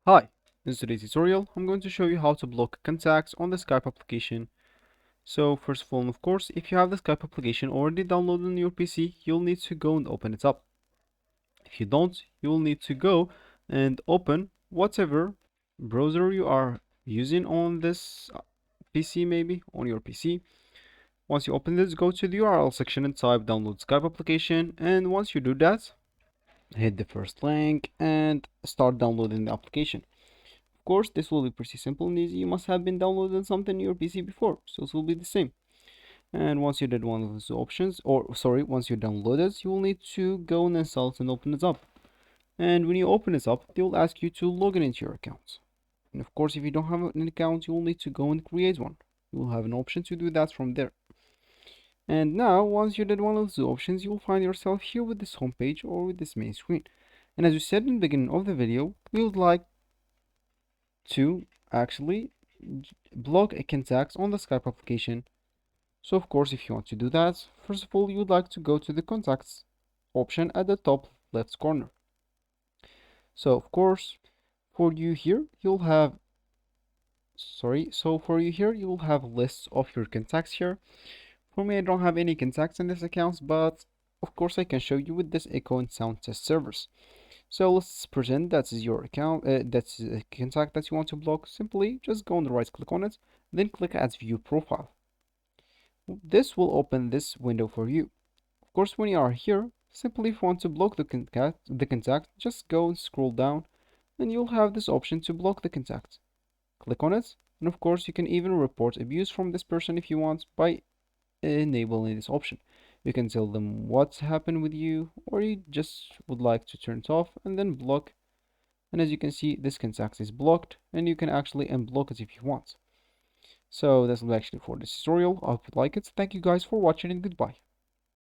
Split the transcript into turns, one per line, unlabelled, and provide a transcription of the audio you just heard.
Hi, in today's tutorial, I'm going to show you how to block contacts on the Skype application. So first of all, of course, if you have the Skype application already downloaded on your PC, you'll need to go and open it up. If you don't, you'll need to go and open whatever browser you are using on this PC, maybe on your PC. Once you open this, go to the URL section and type download Skype application. And once you do that, hit the first link and start downloading the application. Of course, this will be pretty simple and easy. You must have been downloading something on your PC before, so this will be the same. And once you did one of those options, or sorry, once you download it, you will need to go and install it and open it up. And when you open it up, they will ask you to log in into your account. And of course, if you don't have an account, you will need to go and create one. You will have an option to do that from there. And now, once you did one of those options, you will find yourself here with this homepage or with this main screen. And as we said in the beginning of the video, we would like to actually block a contact on the Skype application. So of course, if you want to do that, first of all, you would like to go to the contacts option at the top left corner. So of course, for you here, you'll have you will have lists of your contacts here. For me, I don't have any contacts in this account, but of course I can show you with this echo and sound test servers. So let's pretend that is your account, that's a contact that you want to block. Simply just go on the right click on it, then click add view profile. This will open this window for you. Of course, when you are here, simply if you want to block the contact, just go and scroll down and you'll have this option to block the contact. Click on it, and of course you can even report abuse from this person if you want by enabling this option. You can tell them what's happened with you, or you just would like to turn it off and then block. And as you can see, this contact is blocked, and you can actually unblock it if you want. So that's actually for this tutorial. I hope you like it. Thank you guys for watching and goodbye.